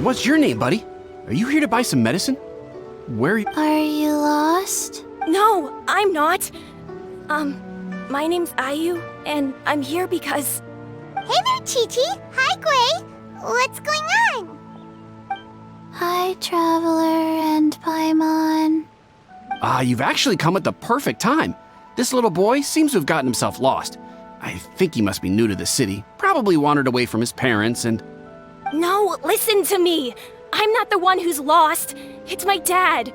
what's your name, buddy? Are you here to buy some medicine? Where are you? Are you lost? No, I'm not. My name's Ayu, and I'm here because... Hey there, Chi-Chi. Hi, Gui. What's going on? Hi, Traveler and Paimon. You've actually come at the perfect time. This little boy seems to have gotten himself lost. I think he must be new to the city. Probably wandered away from his parents and... No, listen to me. I'm not the one who's lost. It's my dad.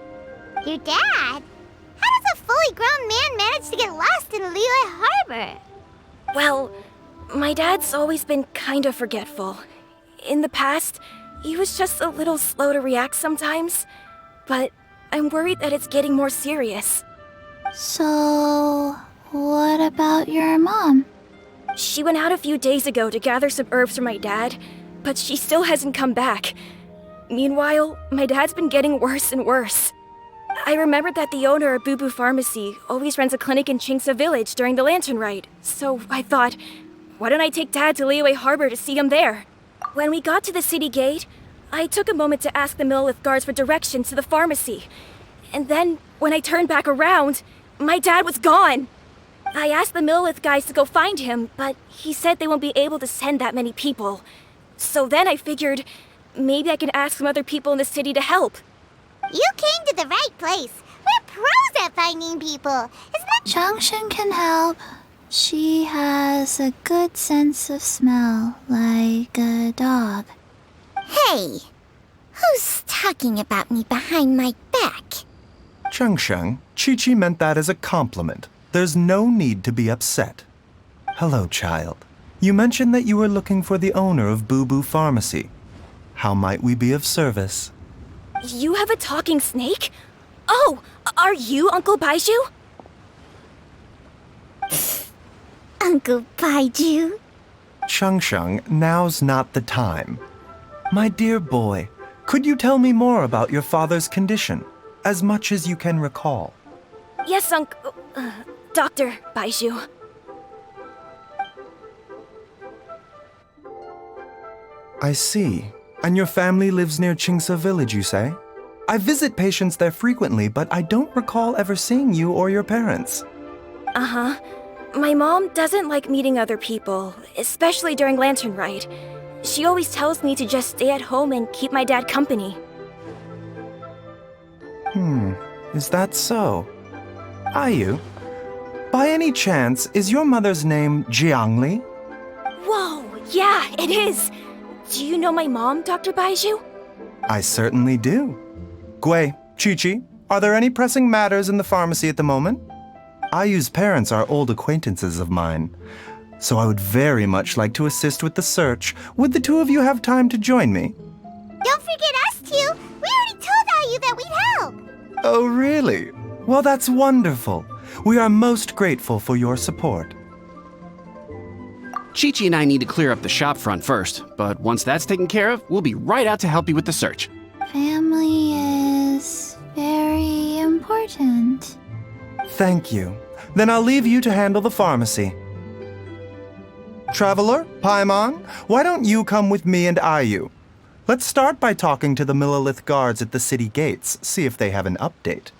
Your dad? How does a fully grown man manage to get lost in Liyue Harbor? Well, my dad's always been kind of forgetful. In the past, he was just a little slow to react sometimes. But I'm worried that it's getting more serious. So, what about your mom? She went out a few days ago to gather some herbs for my dad, but she still hasn't come back. Meanwhile, my dad's been getting worse and worse. I remembered that the owner of Boo Boo Pharmacy always runs a clinic in Chingsa Village during the Lantern Rite, so I thought, why don't I take Dad to Liyue Harbor to see him there? When we got to the city gate, I took a moment to ask the Millelith guards for directions to the pharmacy. And then, when I turned back around, my dad was gone. I asked the Millelith guys to go find him, but he said they won't be able to send that many people. So then I figured, maybe I can ask some other people in the city to help. You came to the right place. We're pros at finding people. Isn't that... Junction can help. She has a good sense of smell, like a dog. Hey, who's talking about me behind my back? Chengsheng, Chi-Chi meant that as a compliment. There's no need to be upset. Hello, child. You mentioned that you were looking for the owner of Boo Boo Pharmacy. How might we be of service? You have a talking snake? Oh, are you Uncle Baizhu? Uncle Baizhu? Chengsheng, now's not the time. My dear boy, could you tell me more about your father's condition, as much as you can recall? Yes, Dr. Baizhu. I see. And your family lives near Chingsa Village, you say? I visit patients there frequently, but I don't recall ever seeing you or your parents. Uh-huh. My mom doesn't like meeting other people, especially during Lantern Rite. She always tells me to just stay at home and keep my dad company. Is that so? Ayu, by any chance, is your mother's name Jiangli? Whoa, yeah, it is! Do you know my mom, Dr. Baizhu? I certainly do. Gui, Chi-Chi, are there any pressing matters in the pharmacy at the moment? Ayu's parents are old acquaintances of mine, so I would very much like to assist with the search. Would the two of you have time to join me? Don't forget us two. We already told Ayu that we'd help. Oh, really? Well, that's wonderful. We are most grateful for your support. Chi-Chi and I need to clear up the shop front first, but once that's taken care of, we'll be right out to help you with the search. Family is very important. Thank you. Then I'll leave you to handle the pharmacy. Traveler, Paimon, why don't you come with me and Ayu? Let's start by talking to the Millelith guards at the city gates, see if they have an update.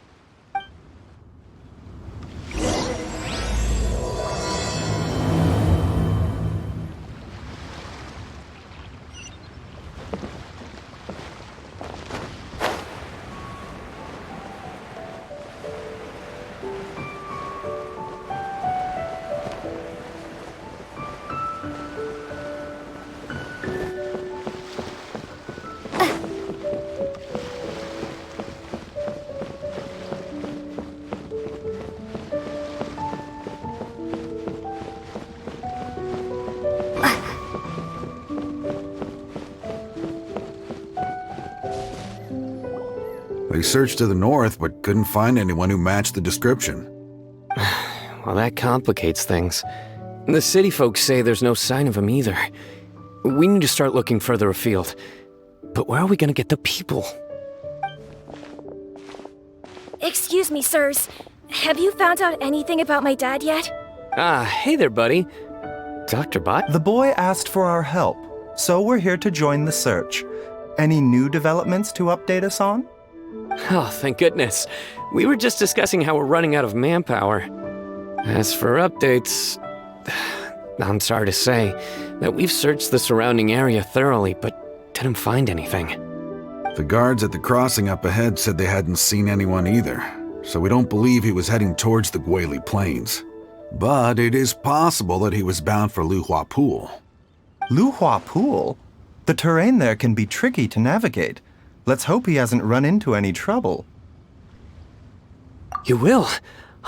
We searched to the north, but couldn't find anyone who matched the description. Well, that complicates things. The city folks say there's no sign of him either. We need to start looking further afield. But where are we gonna get the people? Excuse me, sirs. Have you found out anything about my dad yet? Hey there, buddy. Dr. Bot? The boy asked for our help, so we're here to join the search. Any new developments to update us on? Oh, thank goodness. We were just discussing how we're running out of manpower. As for updates, I'm sorry to say that we've searched the surrounding area thoroughly, but didn't find anything. The guards at the crossing up ahead said they hadn't seen anyone either, so we don't believe he was heading towards the Guili Plains. But it is possible that he was bound for Luhua Pool. Luhua Pool? The terrain there can be tricky to navigate. Let's hope he hasn't run into any trouble. You will?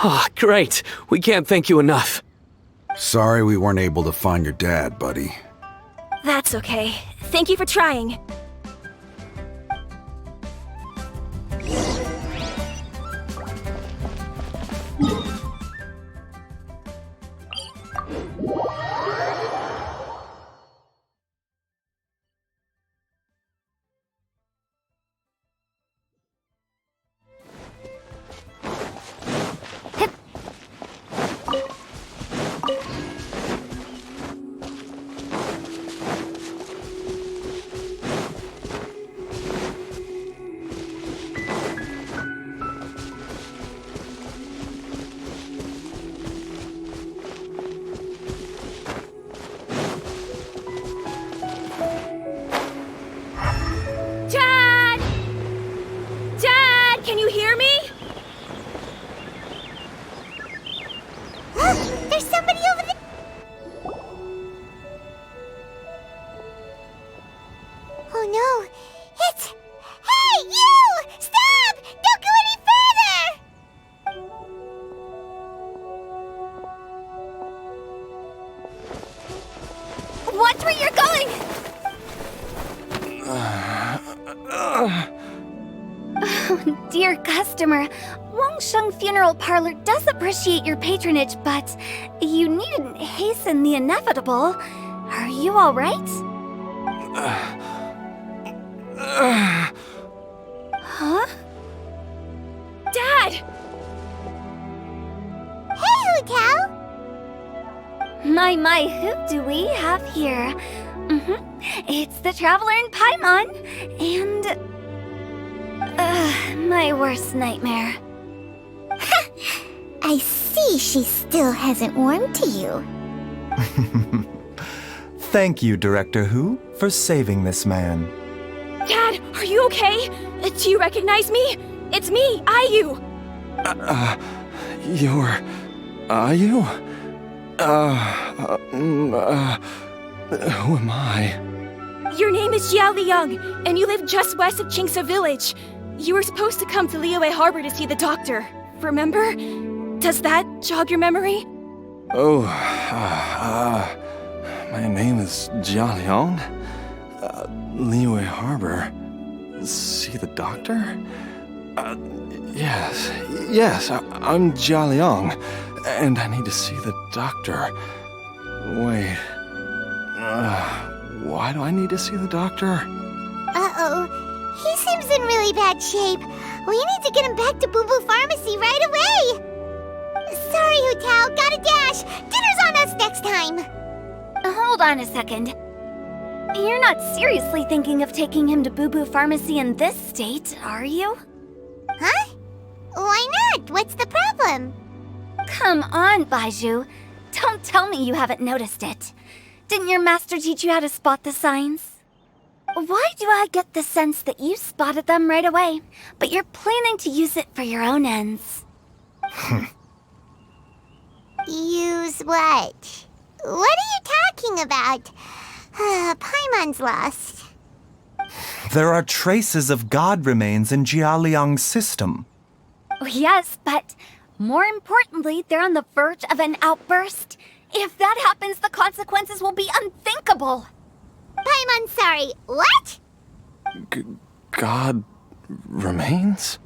Oh, great. We can't thank you enough. Sorry we weren't able to find your dad, buddy. That's okay. Thank you for trying. Dad! Dad, can you hear me? There's somebody over there! Oh no! It's... Hey, you! Stop! Don't go any further! Watch where you're going! Oh, dear customer, Wangsheng Funeral Parlor does appreciate your patronage, but you needn't hasten the inevitable. Are you all right? Huh? Dad! Hey, Hu Tao! My, who do we have here? It's the Traveler in Paimon, and... my worst nightmare. I see she still hasn't warmed to you. Thank you, Director Hu, for saving this man. Dad, are you okay? Do you recognize me? It's me, Ayu! You? Who am I? Your name is Jia Liang, and you live just west of Qingsa Village. You were supposed to come to Liyue Harbor to see the doctor. Remember? Does that jog your memory? Oh, my name is Jia Liang. Liyue Harbor. See the doctor? Yes, I'm Jia Liang, and I need to see the doctor. Wait, why do I need to see the doctor? Uh-oh. He seems in really bad shape. We need to get him back to Boo Boo Pharmacy right away! Sorry, Hu Tao, gotta dash! Dinner's on us next time! Hold on a second. You're not seriously thinking of taking him to Boo Boo Pharmacy in this state, are you? Huh? Why not? What's the problem? Come on, Baizhu. Don't tell me you haven't noticed it. Didn't your master teach you how to spot the signs? Why do I get the sense that you spotted them right away, but you're planning to use it for your own ends? Use what? What are you talking about? Paimon's lost. There are traces of God remains in Jia Liang's system. Yes, but more importantly, they're on the verge of an outburst. If that happens, the consequences will be unthinkable. Paimon, sorry. What? God remains?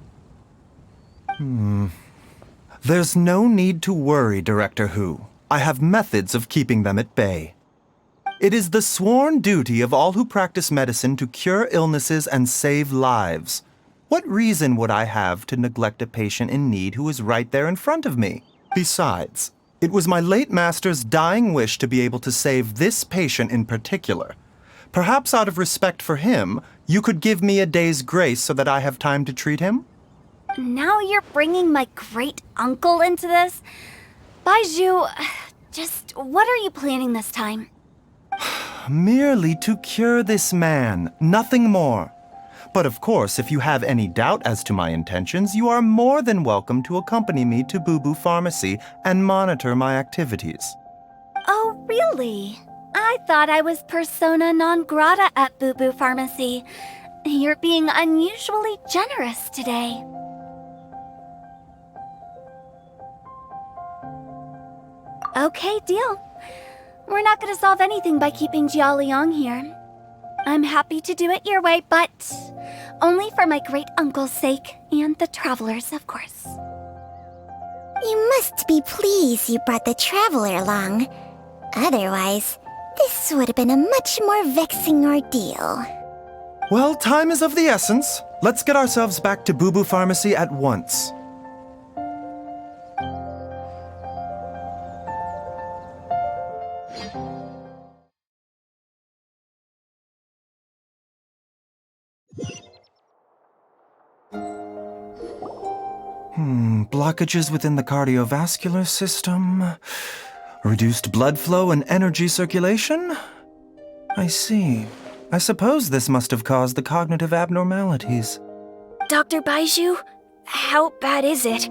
There's no need to worry, Director Hu. I have methods of keeping them at bay. It is the sworn duty of all who practice medicine to cure illnesses and save lives. What reason would I have to neglect a patient in need who is right there in front of me? Besides, it was my late master's dying wish to be able to save this patient in particular. Perhaps out of respect for him, You could give me a day's grace so that I have time to treat him? Now you're bringing my great-uncle into this? Baizhu, just what are you planning this time? Merely to cure this man, nothing more. But of course, if you have any doubt as to my intentions, you are more than welcome to accompany me to Boo Boo Pharmacy and monitor my activities. Oh, really? I thought I was persona non grata at Boo Boo Pharmacy. You're being unusually generous today. Okay, deal. We're not gonna solve anything by keeping Jialiang here. I'm happy to do it your way, but only for my great-uncle's sake and the travelers, of course. You must be pleased you brought the traveler along. Otherwise, this would have been a much more vexing ordeal. Well, time is of the essence. Let's get ourselves back to Boo Boo Pharmacy at once. Blockages within the cardiovascular system, reduced blood flow and energy circulation? I see. I suppose this must have caused the cognitive abnormalities. Dr. Baizhu, how bad is it?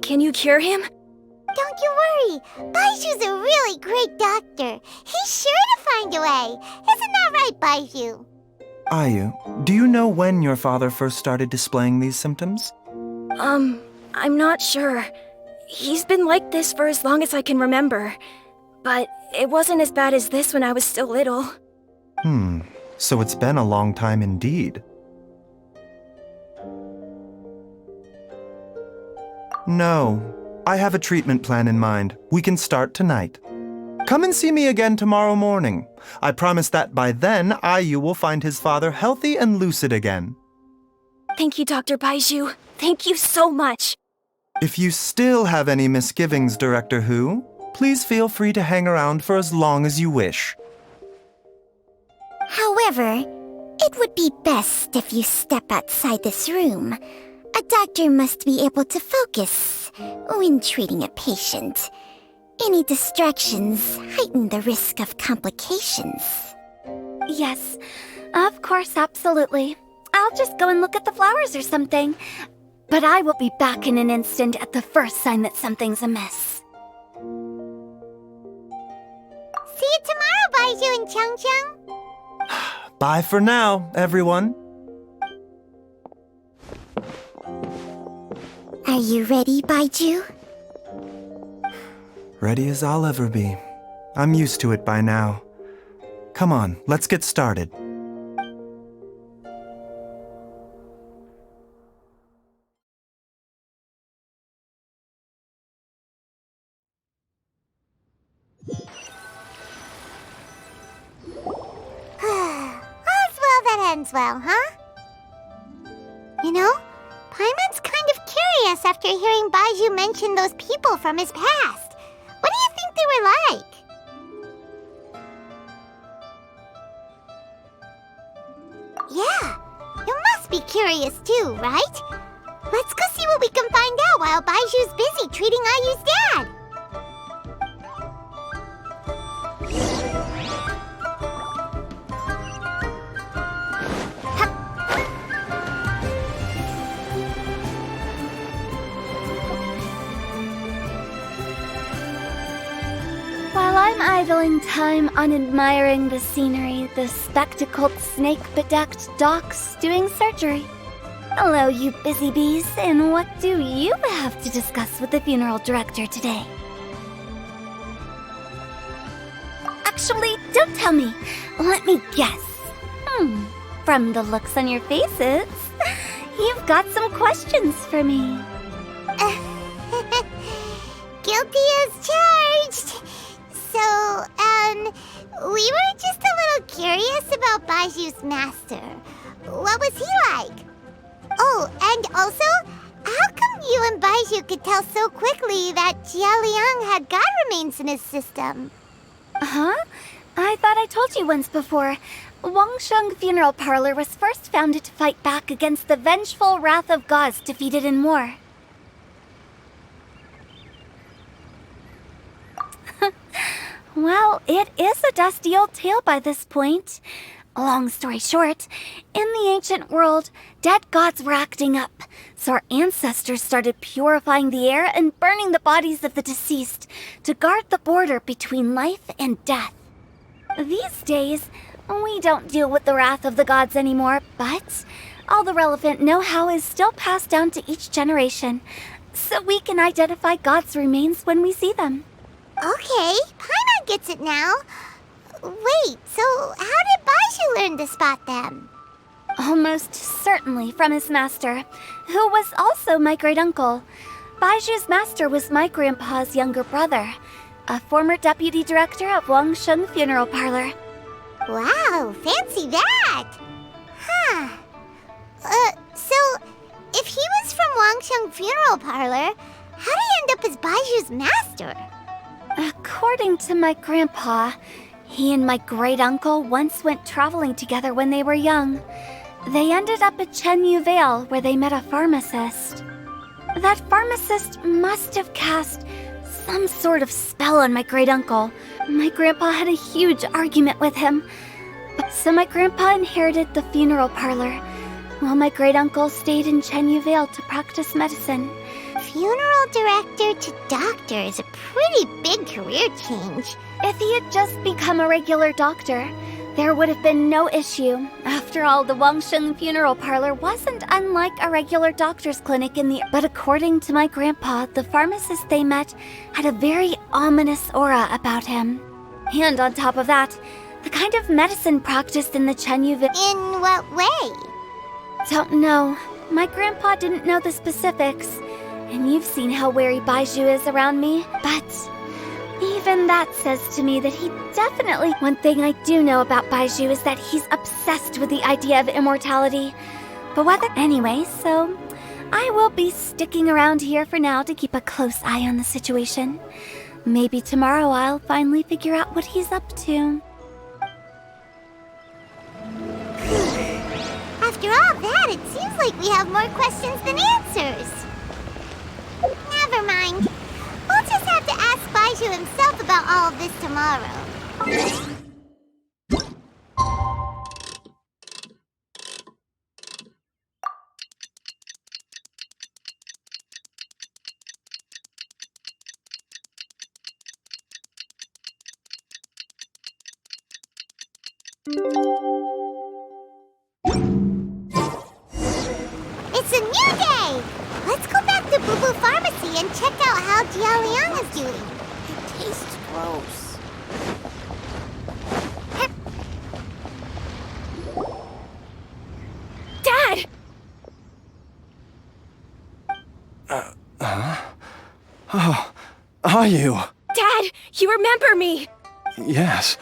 Can you cure him? Don't you worry. Baiju's a really great doctor. He's sure to find a way. Isn't that right, Baizhu? Ayu, do you know when your father first started displaying these symptoms? I'm not sure. He's been like this for as long as I can remember. But it wasn't as bad as this when I was still little. So it's been a long time indeed. No, I have a treatment plan in mind. We can start tonight. Come and see me again tomorrow morning. I promise that by then, Ayu will find his father healthy and lucid again. Thank you, Dr. Baizhu. Thank you so much. If you still have any misgivings, Director Hu, please feel free to hang around for as long as you wish. However, it would be best if you step outside this room. A doctor must be able to focus when treating a patient. Any distractions heighten the risk of complications. Yes, of course, absolutely. I'll just go and look at the flowers or something. But I will be back in an instant at the first sign that something's amiss. See you tomorrow, Baizhu and Changcheng. Bye for now, everyone. Are you ready, Baizhu? Ready as I'll ever be. I'm used to it by now. Come on, let's get started. All's well that ends well, huh? You know, Paimon's kind of curious after hearing Baizhu mention those people from his past. What do you think they were like? Yeah, you must be curious too, right? Let's go see what we can find out while Baiju's busy treating Ayu's dad. While I'm idling time on admiring the scenery, the spectacled snake-bedecked docs doing surgery. Hello, you busy bees, and what do you have to discuss with the funeral director today? Actually, don't tell me. Let me guess. From the looks on your faces, you've got some questions for me. Guilty as charged. So, we were just a little curious about Baiju's master. What was he like? Oh, and also, how come you and Baizhu could tell so quickly that Jialiang had god remains in his system? Huh? I thought I told you once before. Wangsheng Funeral Parlor was first founded to fight back against the vengeful wrath of gods defeated in war. Well, it is a dusty old tale by this point. Long story short, in the ancient world, dead gods were acting up, so our ancestors started purifying the air and burning the bodies of the deceased to guard the border between life and death. These days, we don't deal with the wrath of the gods anymore, but all the relevant know-how is still passed down to each generation, so we can identify gods' remains when we see them. Okay, Paimon gets it now. Wait, so how did Baizhu learn to spot them? Almost certainly from his master, who was also my great-uncle. Baizhu's master was my grandpa's younger brother, a former deputy director of Wangsheng Funeral Parlor. Wow, fancy that! Huh. So, if he was from Wangsheng Funeral Parlor, how did he end up as Baizhu's master? According to my grandpa, he and my great-uncle once went traveling together when they were young. They ended up at Chenyu Vale, where they met a pharmacist. That pharmacist must have cast some sort of spell on my great-uncle. My grandpa had a huge argument with him. So my grandpa inherited the funeral parlor, while my great-uncle stayed in Chenyu Vale to practice medicine. Funeral director to doctor is a pretty big career change. If he had just become a regular doctor, there would have been no issue. After all, the Wangsheng Funeral Parlor wasn't unlike a regular doctor's clinic in the... But according to my grandpa, the pharmacist they met had a very ominous aura about him. And on top of that, the kind of medicine practiced in the Chenyu Vale... In what way? Don't know. My grandpa didn't know the specifics. And you've seen how wary Baizhu is around me. But even that says to me that he definitely... One thing I do know about Baizhu is that he's obsessed with the idea of immortality. But whether... Anyway, so I will be sticking around here for now to keep a close eye on the situation. Maybe tomorrow I'll finally figure out what he's up to. After all that, it seems like we have more questions than answers. Never mind. We'll just have to ask Baizhu himself about all of this tomorrow. It's a new day! Let's go back to Boo Boo Pharmacy and check out how Jia Liang is doing. It tastes gross. Dad! Oh, are you? Dad, you remember me! Yes,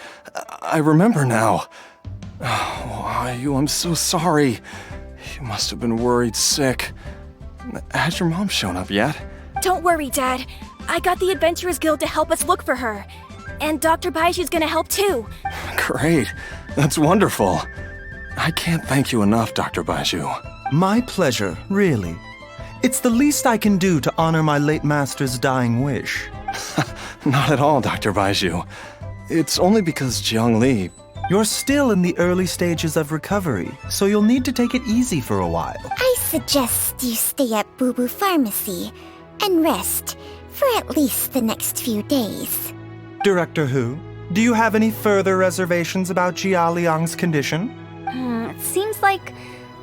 I remember now. Oh, are you? I'm so sorry. You must have been worried sick. Has your mom shown up yet? Don't worry, Dad. I got the Adventurers Guild to help us look for her. And Dr. Baizhu's gonna help too. Great. That's wonderful. I can't thank you enough, Dr. Baizhu. My pleasure, really. It's the least I can do to honor my late master's dying wish. Not at all, Dr. Baizhu. It's only because Jiang Li... You're still in the early stages of recovery, so you'll need to take it easy for a while. I suggest you stay at Boo Boo Pharmacy and rest for at least the next few days. Director Hu, do you have any further reservations about Jia Liang's condition? It seems like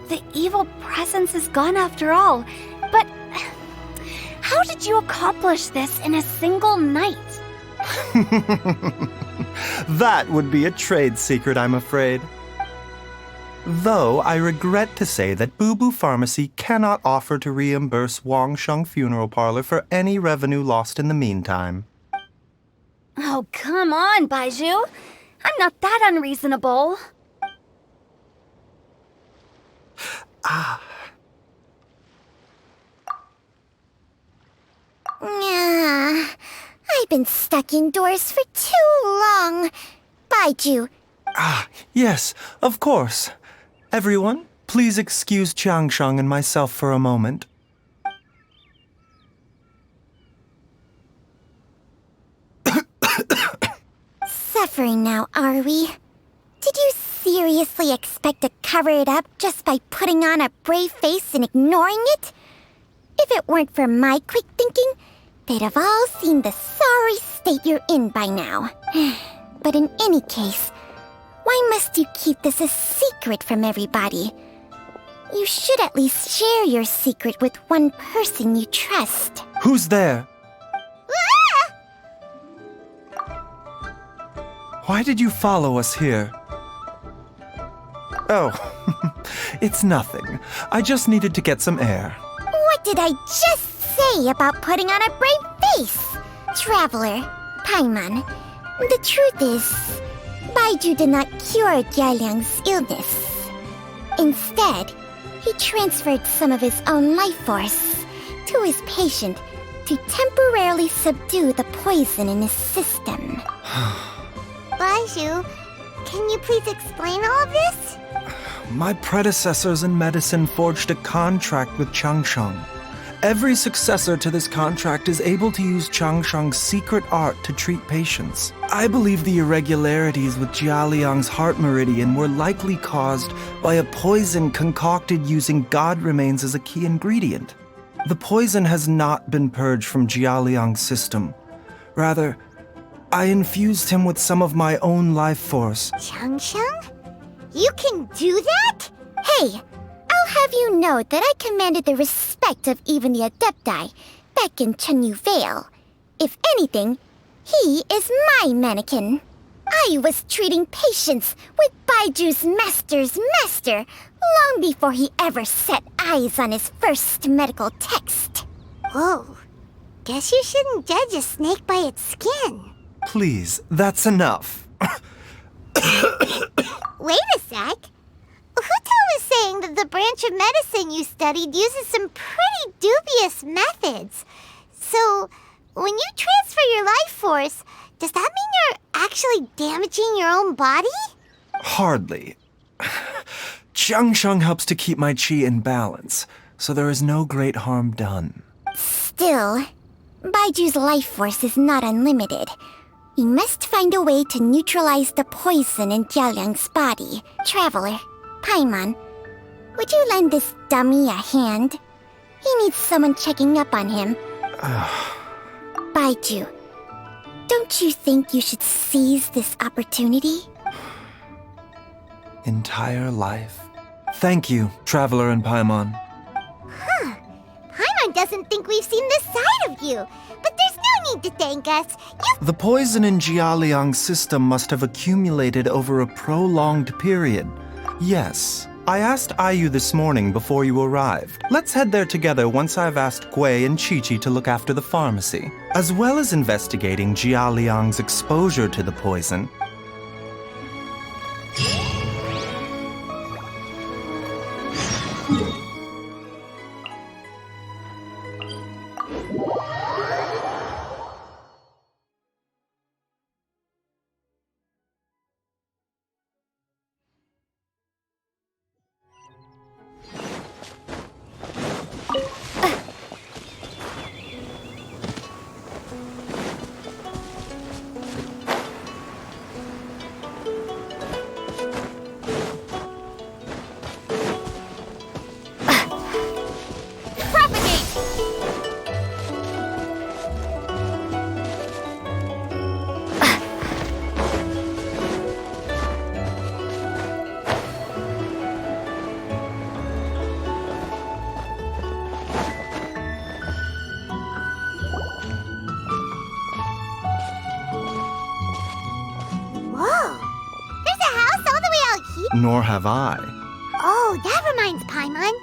the evil presence is gone after all. But how did you accomplish this in a single night? That would be a trade secret, I'm afraid. Though I regret to say that Boo Boo Pharmacy cannot offer to reimburse Wangsheng Funeral Parlor for any revenue lost in the meantime. Oh, come on, Baizhu. I'm not that unreasonable. I've been stuck indoors for too long. Baizhu, Yes, of course. Everyone, please excuse Qiangsheng and myself for a moment. Suffering now, are we? Did you seriously expect to cover it up just by putting on a brave face and ignoring it? If it weren't for my quick thinking, they'd have all seen the sorry state you're in by now. But in any case, why must you keep this a secret from everybody? You should at least share your secret with one person you trust. Who's there? Why did you follow us here? Oh, it's nothing. I just needed to get some air. What did I just say about putting on a brave face? Traveler, Paimon, the truth is, Baizhu did not cure Jialiang's illness. Instead, he transferred some of his own life force to his patient to temporarily subdue the poison in his system. Baizhu, can you please explain all of this? My predecessors in medicine forged a contract with Qiangsheng. Every successor to this contract is able to use Qiangsheng's secret art to treat patients. I believe the irregularities with Jialiang's heart meridian were likely caused by a poison concocted using god remains as a key ingredient. The poison has not been purged from Jialiang's system. Rather, I infused him with some of my own life force. Qiangsheng? You can do that? Hey, I'll have you know that I commanded the respect of even the Adepti back in Chenyu Vale. If anything, he is my mannequin. I was treating patients with Baiju's master's master long before he ever set eyes on his first medical text. Whoa, guess you shouldn't judge a snake by its skin. Please, that's enough. Wait a sec. Huto was saying that the branch of medicine you studied uses some pretty dubious methods. So, when you transfer your life force, does that mean you're actually damaging your own body? Hardly. Qiangsheng helps to keep my qi in balance, so there is no great harm done. Still, Baiju's life force is not unlimited. We must find a way to neutralize the poison in Jialiang's body. Traveler, Paimon, would you lend this dummy a hand? He needs someone checking up on him. Baizhu, don't you think you should seize this opportunity? Entire life. Thank you, Traveler and Paimon. Paimon doesn't think we've seen this side of you, but there's no need to thank us. The poison in Jialiang's system must have accumulated over a prolonged period. Yes, I asked Ayu this morning before you arrived. Let's head there together once I've asked Gui and Chi-Chi to look after the pharmacy. As well as investigating Jialiang's exposure to the poison, nor have I. Oh, that reminds Paimon.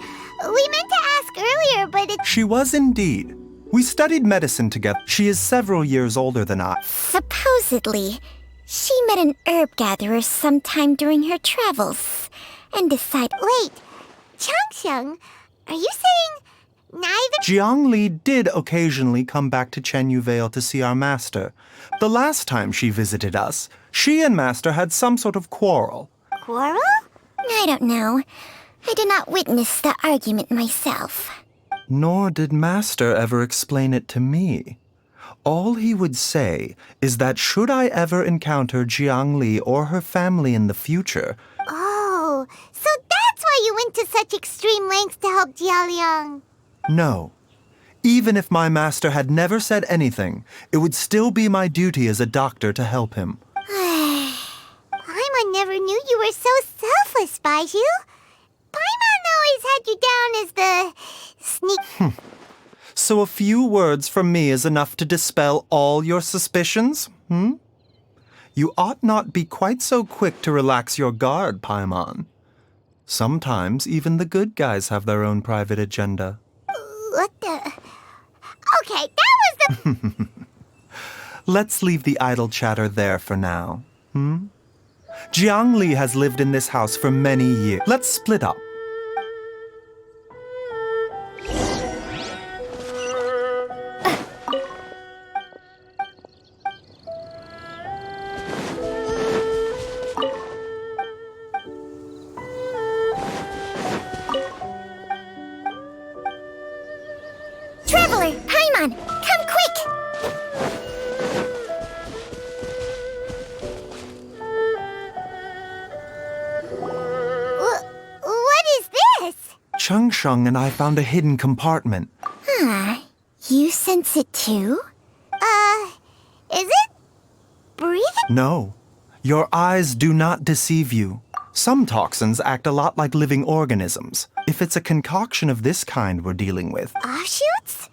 We meant to ask earlier, but it's... She was indeed. We studied medicine together. She is several years older than I. Supposedly, she met an herb gatherer sometime during her travels and decided... Wait, Qiangsheng, are you saying neither... Jiang Li did occasionally come back to Chenyu Vale to see our master. The last time she visited us, She and Master had some sort of quarrel. Quarrel? I don't know. I did not witness the argument myself. Nor did Master ever explain it to me. All he would say is that should I ever encounter Jiang Li or her family in the future... Oh, so that's why you went to such extreme lengths to help Jialiang. No. Even if my master had never said anything, it would still be my duty as a doctor to help him. Paimon never knew you were so selfless, Baizhu. Paimon always had you down as the sneak... So a few words from me is enough to dispel all your suspicions, You ought not be quite so quick to relax your guard, Paimon. Sometimes even the good guys have their own private agenda. What the... Okay, that was the... Let's leave the idle chatter there for now, Jiang Li has lived in this house for many years. Let's split up. Traveler, Paimon, come quick! What is this? Cheng Sheng and I found a hidden compartment. You sense it too? Is it breathing? No, your eyes do not deceive you. Some toxins act a lot like living organisms. If it's a concoction of this kind we're dealing with. Offshoots?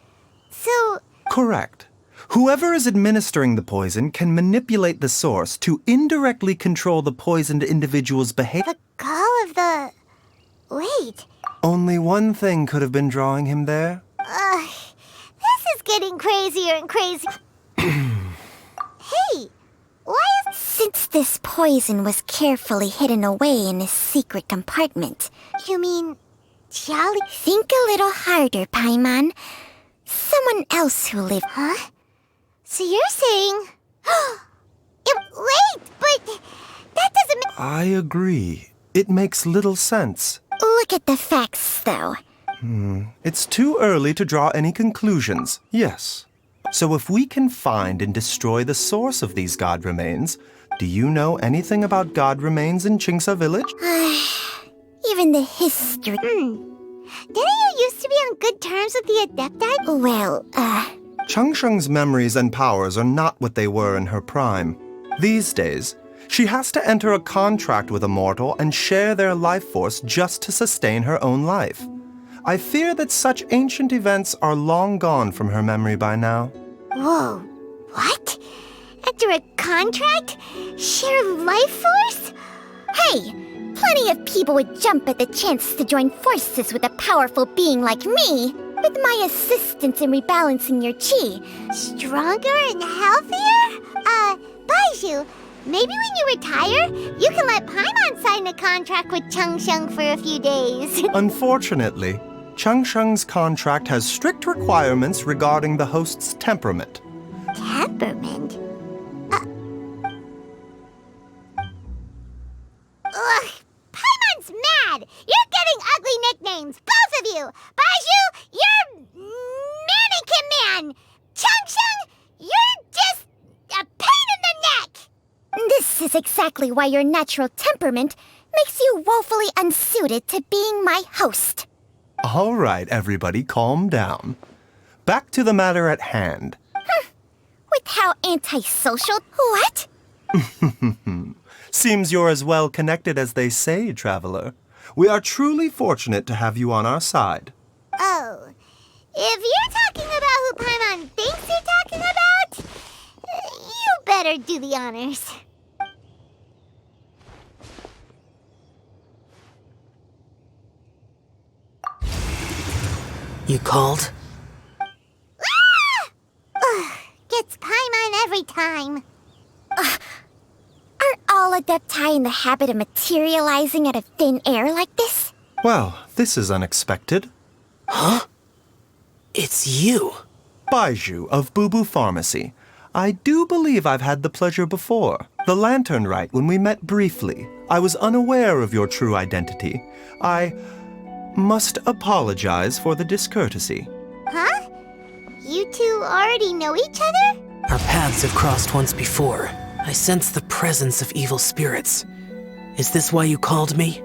So, Correct. Whoever is administering the poison can manipulate the source to indirectly control the poisoned individual's behavior. the call of the... Wait. Only one thing could have been drawing him there. This is getting crazier and crazier. Hey, why is... Since this poison was carefully hidden away in a secret compartment. You mean... Jolly... Think a little harder, Paimon. Someone else who lived... Huh? So you're saying... Wait, but... That doesn't make... I agree. It makes little sense. Look at the facts, though. It's too early to draw any conclusions. Yes. So if we can find and destroy the source of these god remains, do you know anything about god remains in Qingsa village? Even the history... Didn't you used to be on good terms with the Adepti? Well, Cheng Sheng's memories and powers are not what they were in her prime. These days, she has to enter a contract with a mortal and share their life force just to sustain her own life. I fear that such ancient events are long gone from her memory by now. Whoa, what? After a contract? Share life force? Hey, plenty of people would jump at the chance to join forces with a powerful being like me, with my assistance in rebalancing your chi. Stronger and healthier? Baizhu, maybe when you retire, you can let Paimon sign a contract with Cheng Sheng for a few days. Unfortunately, Cheng Sheng's contract has strict requirements regarding the host's temperament. Temperament? Ugh, Paimon's mad! You're getting ugly nicknames, both of you! Baizhu, you're Mannequin Man! Cheng Sheng, you're just a pain in the neck! This is exactly why your natural temperament makes you woefully unsuited to being my host. All right, everybody, calm down. Back to the matter at hand. With how antisocial... What? Seems you're as well connected as they say, traveler. We are truly fortunate to have you on our side. Oh, if you're talking about who Paimon thinks you're talking about, you better do the honors. You called? Gets Paimon every time. Aren't all Adepti in the habit of materializing out of thin air like this? Well, this is unexpected. Huh? It's you. Baizhu of Boo Boo Pharmacy. I do believe I've had the pleasure before. The lantern rite, when we met briefly. I was unaware of your true identity. I must apologize for the discourtesy. Huh? You two already know each other? Our paths have crossed once before. I sense the presence of evil spirits. Is this why you called me?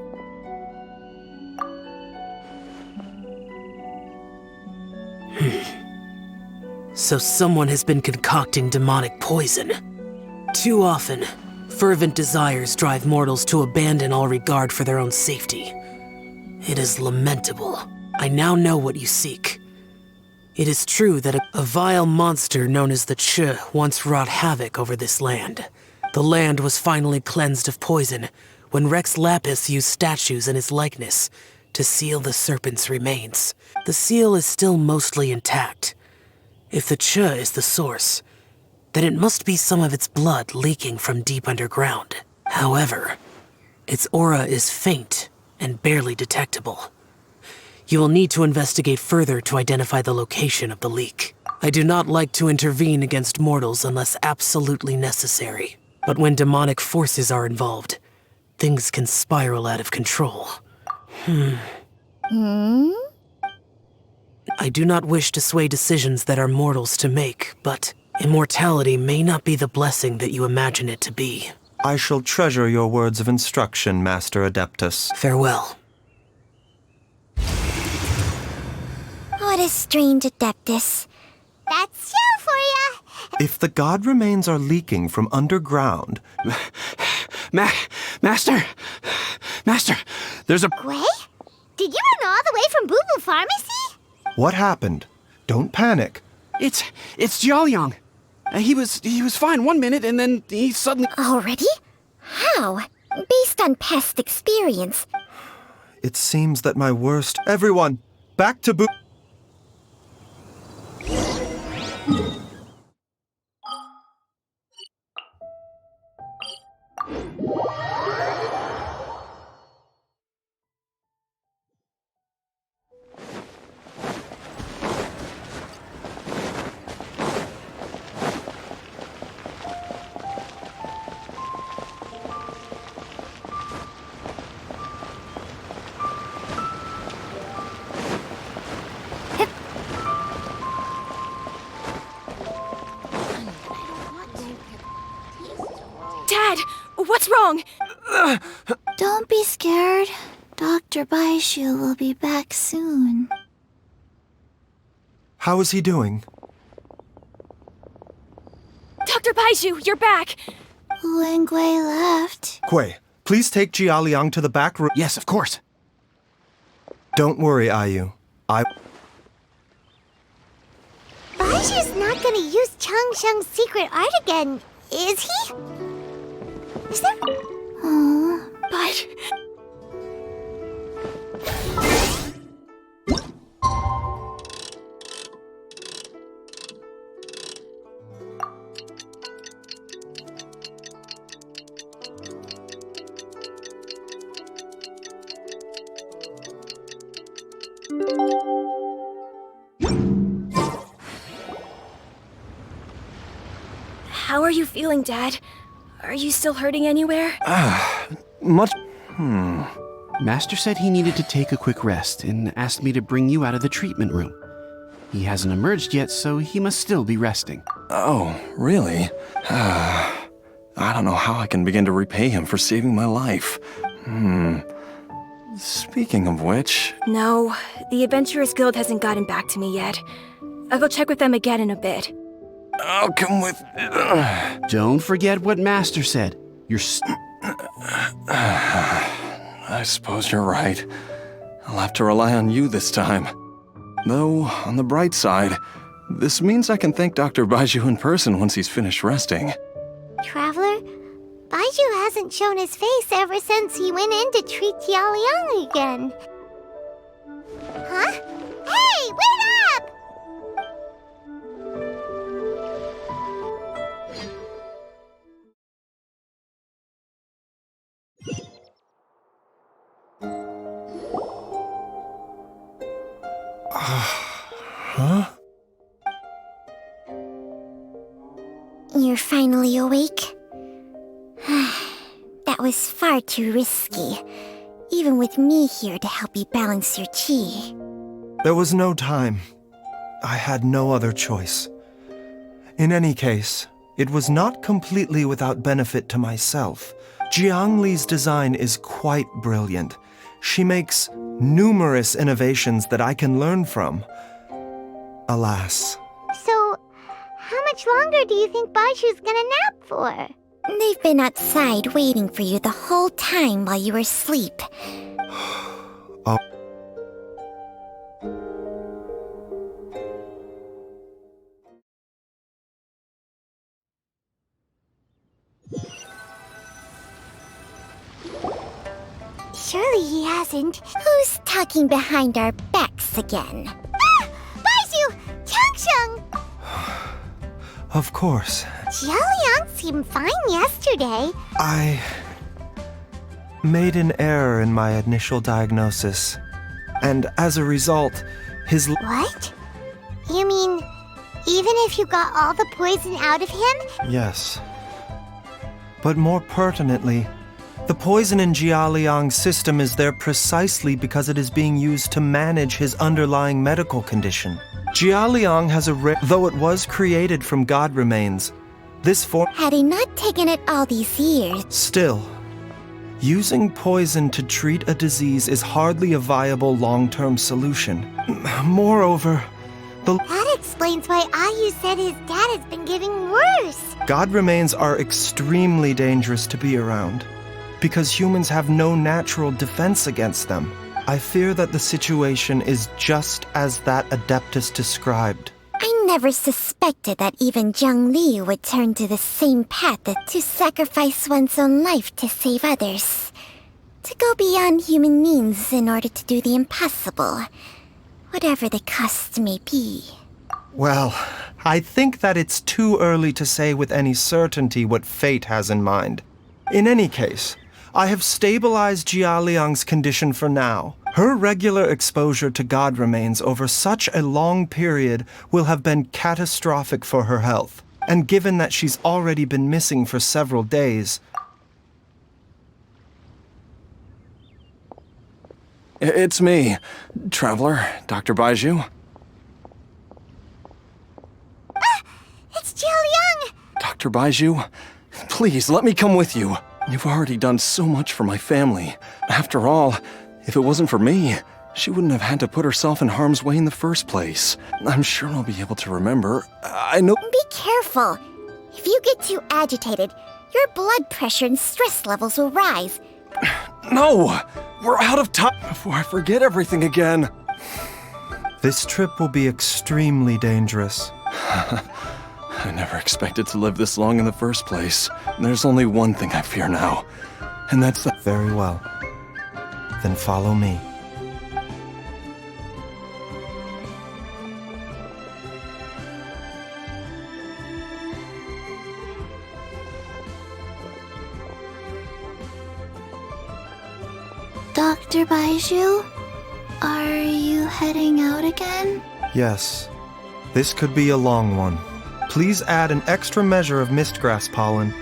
So someone has been concocting demonic poison. Too often, fervent desires drive mortals to abandon all regard for their own safety. It is lamentable. I now know what you seek. It is true that a vile monster known as the Che once wrought havoc over this land. The land was finally cleansed of poison when Rex Lapis used statues in his likeness to seal the serpent's remains. The seal is still mostly intact. If the Che is the source, then it must be some of its blood leaking from deep underground. However, its aura is faint and barely detectable. You will need to investigate further to identify the location of the leak. I do not like to intervene against mortals unless absolutely necessary. But when demonic forces are involved, things can spiral out of control. I do not wish to sway decisions that are mortals to make, but immortality may not be the blessing that you imagine it to be. I shall treasure your words of instruction, Master Adeptus. Farewell. What a strange Adeptus. That's show for ya! If the god remains are leaking from underground... Master! Master, there's a... Gwei? Did you run all the way from Boo Boo Pharmacy? What happened? Don't panic. It's Jiaoliang. He was fine one minute, and then he suddenly... Already? How? Based on past experience. It seems that my worst... Everyone, back to Boo... Dad, what's wrong? Don't be scared. Dr. Baizhu will be back soon. How is he doing? Dr. Baizhu, you're back! When Gwei left. Gwei, please take Jiaoliang to the back room. Yes, of course. Don't worry, Ayu. Baiju's not gonna use Changsheng's secret art again, is he? Is there... Oh, But... How are you feeling, Dad? Are you still hurting anywhere? Master said he needed to take a quick rest and asked me to bring you out of the treatment room. He hasn't emerged yet, so he must still be resting. Oh, really? I don't know how I can begin to repay him for saving my life. Speaking of which... No, the Adventurers Guild hasn't gotten back to me yet. I'll go check with them again in a bit. I'll come with... Don't forget what Master said. I suppose you're right. I'll have to rely on you this time. Though, on the bright side, this means I can thank Dr. Baizhu in person once he's finished resting. Traveler, Baizhu hasn't shown his face ever since he went in to treat Jiaoliang again. Huh? Hey, wait up! Huh? You're finally awake? That was far too risky, even with me here to help you balance your chi. There was no time. I had no other choice. In any case, it was not completely without benefit to myself. Jiang Li's design is quite brilliant. She makes numerous innovations that I can learn from. Alas. So, how much longer do you think Baizhu's gonna nap for? They've been outside waiting for you the whole time while you were asleep. Oh. Surely he hasn't. Who's talking behind our backs again? Ah! Baizhu! Changsheng! Of course. Jialiang seemed fine yesterday. I made an error in my initial diagnosis. And as a result, his... What? You mean, even if you got all the poison out of him? Yes. But more pertinently, the poison in Jialiang's system is there precisely because it is being used to manage his underlying medical condition. Jialiang has though it was created from god remains, this form... Had he not taken it all these years... Still, using poison to treat a disease is hardly a viable long-term solution. Moreover, That explains why Ayu said his dad has been getting worse. God remains are extremely dangerous to be around, because humans have no natural defense against them. I fear that the situation is just as that Adeptus described. I never suspected that even Zhang Li would turn to the same path to sacrifice one's own life to save others. To go beyond human means in order to do the impossible, whatever the cost may be. Well, I think that it's too early to say with any certainty what fate has in mind. In any case, I have stabilized Jialiang's condition for now. Her regular exposure to god remains over such a long period will have been catastrophic for her health. And given that she's already been missing for several days... It's me, Traveler, Dr. Baizhu. It's Jialiang! Dr. Baizhu, please let me come with you. You've already done so much for my family. After all, if it wasn't for me, she wouldn't have had to put herself in harm's way in the first place. I'm sure I'll be able to remember. I know— Be careful. If you get too agitated, your blood pressure and stress levels will rise. No! We're out of time before I forget everything again. This trip will be extremely dangerous. I never expected to live this long in the first place. There's only one thing I fear now, and that's that— Very well. Then follow me. Dr. Baizhu, are you heading out again? Yes. This could be a long one. Please add an extra measure of mistgrass pollen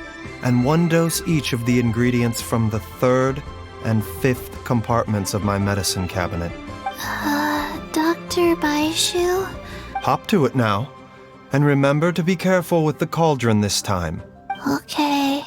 and 1 dose each of the ingredients from the 3rd and 5th compartments of my medicine cabinet. Dr. Baizhu? Hop to it now. And remember to be careful with the cauldron this time. Okay.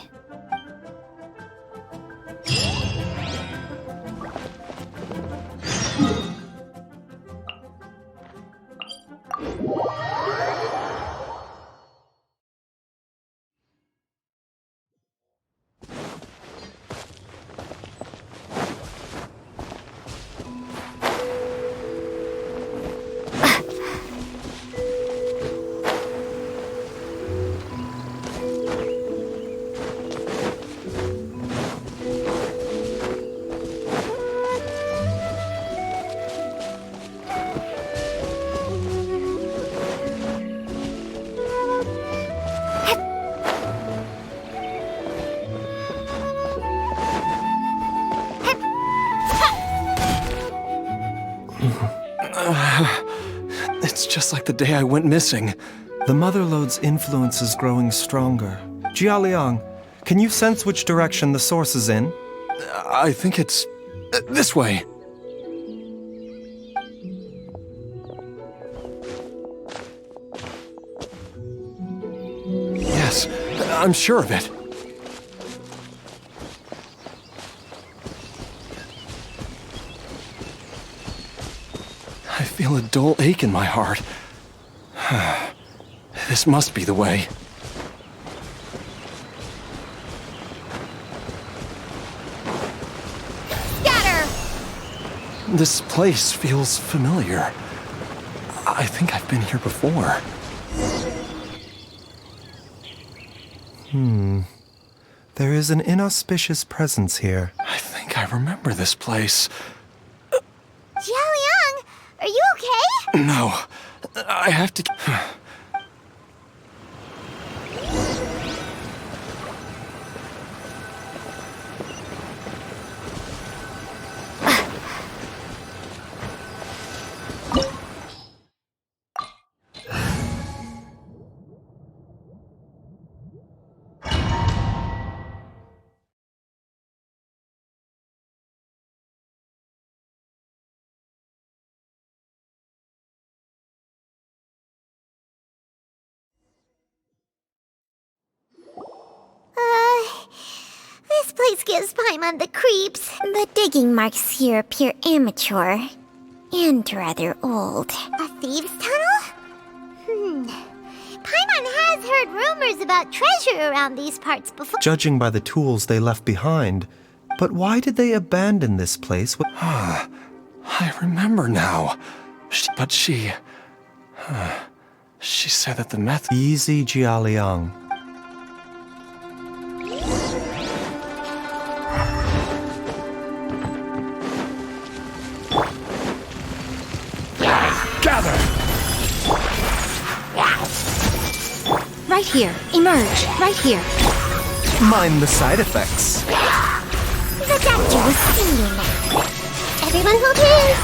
It's just like the day I went missing. The Mother Lode's influence is growing stronger. Jialiang, can you sense which direction the source is in? I think it's this way. Yes, I'm sure of it. I feel a dull ache in my heart. This must be the way. Scatter! This place feels familiar. I think I've been here before. There is an inauspicious presence here. I think I remember this place. Jialiang, are you okay? No, I have to... This place gives Paimon the creeps. The digging marks here appear immature and rather old. A thieves' tunnel? Paimon has heard rumors about treasure around these parts before. Judging by the tools they left behind. But why did they abandon this place? I remember now. But she said that the method... Easy, Jialiang. Gather! Right here. Emerge. Right here. Mind the side effects. The doctor was singing. Everyone hold hands.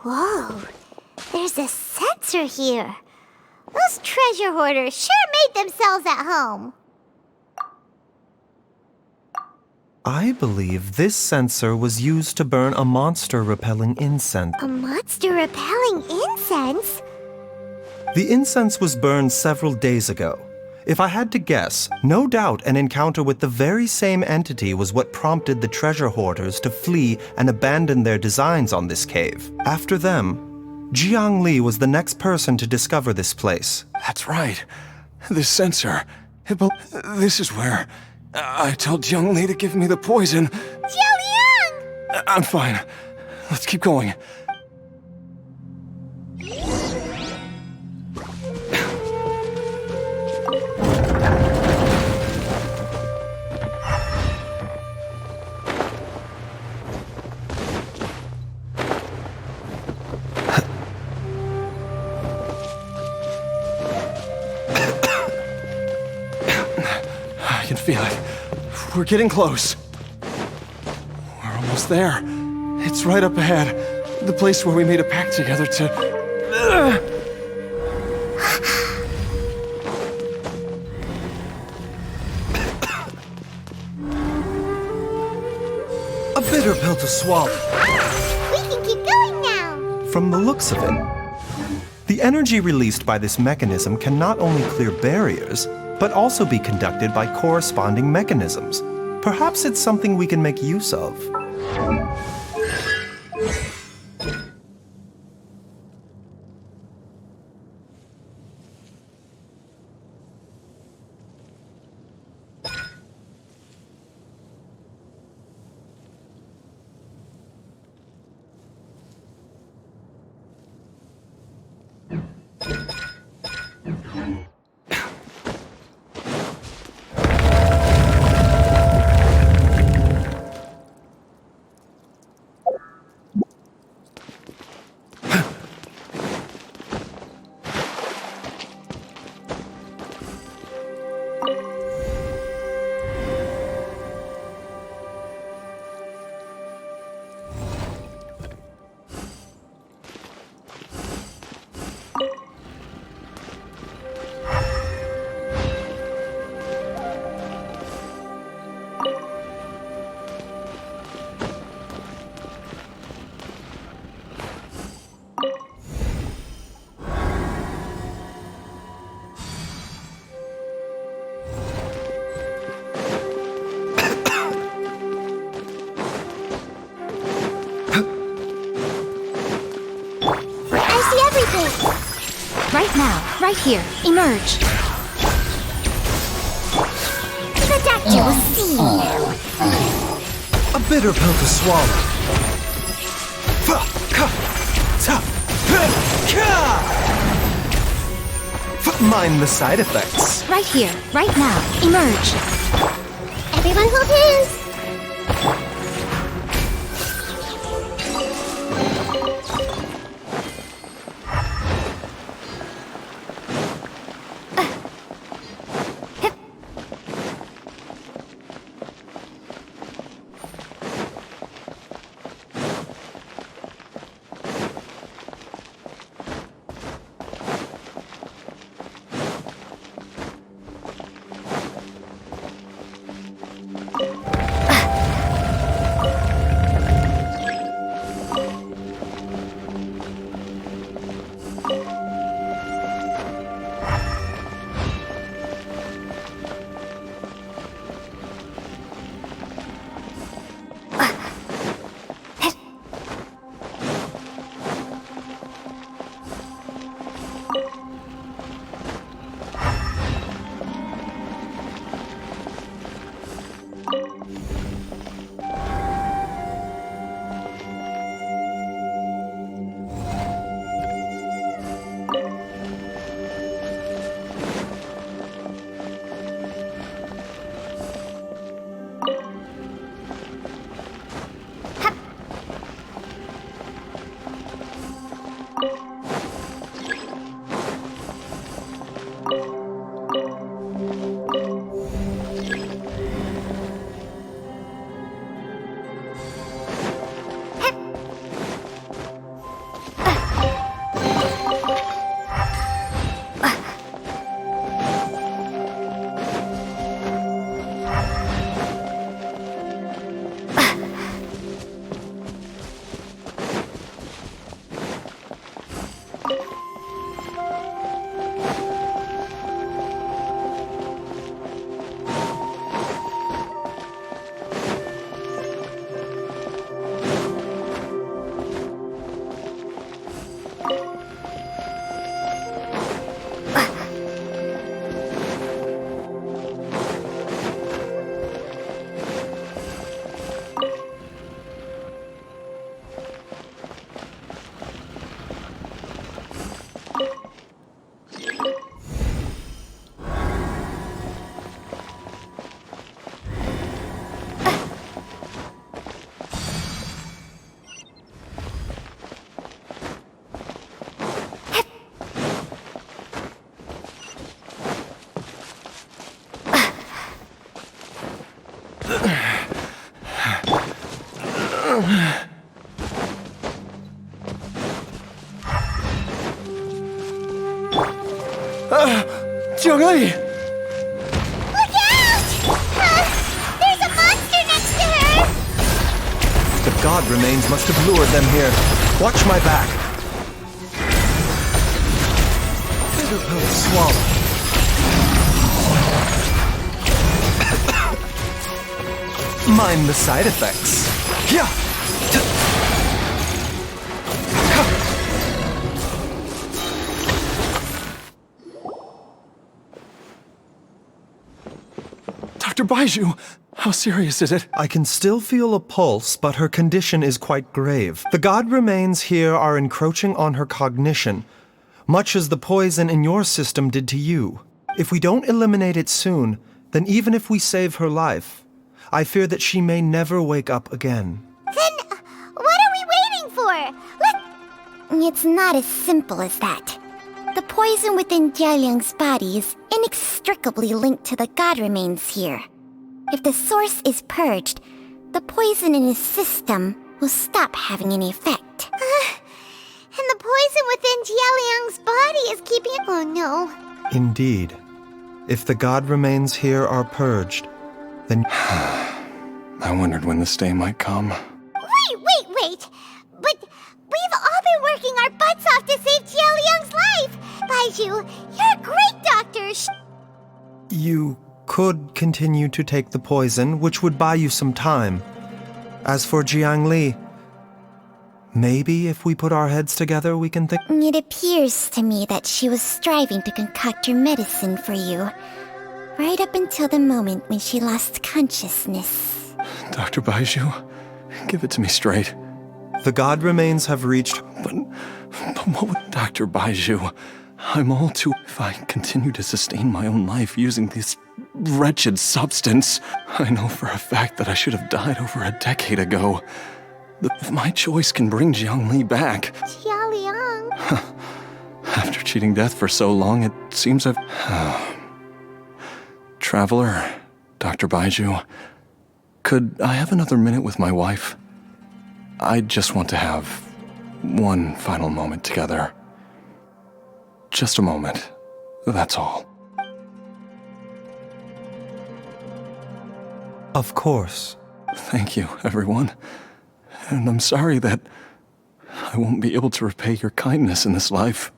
Whoa, there's a sensor here. Those treasure hoarders sure made themselves at home. I believe this sensor was used to burn a monster-repelling incense. A monster repelling incense? The incense was burned several days ago. If I had to guess, no doubt an encounter with the very same entity was what prompted the treasure hoarders to flee and abandon their designs on this cave. After them, Jiang Li was the next person to discover this place. That's right. This sensor. This is where... I told Jiang Li to give me the poison. Jialiang! I'm fine. Let's keep going. I can feel it. We're getting close. We're almost there. It's right up ahead. The place where we made a pact together to... A bitter pill to swallow. We can keep going now. From the looks of it, the energy released by this mechanism can not only clear barriers, but also be conducted by corresponding mechanisms. Perhaps it's something we can make use of. Right now, right here, emerge. The doctor will see you now. A bitter pill to swallow. Mind the side effects. Right here, right now, emerge. Everyone hold hands. Jiangli! Look out! There's a monster next to her! The god remains must have lured them here. Watch my back. Bitter pill to swallow. Mind the side effects. Yeah. Dr. Baizhu, how serious is it? I can still feel a pulse, but her condition is quite grave. The god remains here are encroaching on her cognition, much as the poison in your system did to you. If we don't eliminate it soon, then even if we save her life, I fear that she may never wake up again. Then, what are we waiting for? It's not as simple as that. The poison within Jialiang's body is inextricably linked to the god remains here. If the source is purged, the poison in his system will stop having any effect. And the poison within Jialiang's body is keeping it... Oh no. Indeed. If the god remains here are purged, then... I wondered when this day might come. Wait! But we've all been working our butts off to save Jialiang's life! Baizhu, you're a great doctor! You could continue to take the poison, which would buy you some time. As for Jiangli, Maybe if we put our heads together, we can think. It appears to me that she was striving to concoct your medicine for you, right up until the moment when she lost consciousness. Dr. Baizhu, give it to me straight. The god remains have reached. But what with Dr. Baizhu? I'm all too... If I continue to sustain my own life using this wretched substance, I know for a fact that I should have died over a decade ago. If my choice can bring Jiangli back... Jialiang. After cheating death for so long, it seems I've... Traveler, Dr. Baizhu, could I have another minute with my wife? I just want to have one final moment together. Just a moment. That's all. Of course. Thank you, everyone. And I'm sorry that I won't be able to repay your kindness in this life.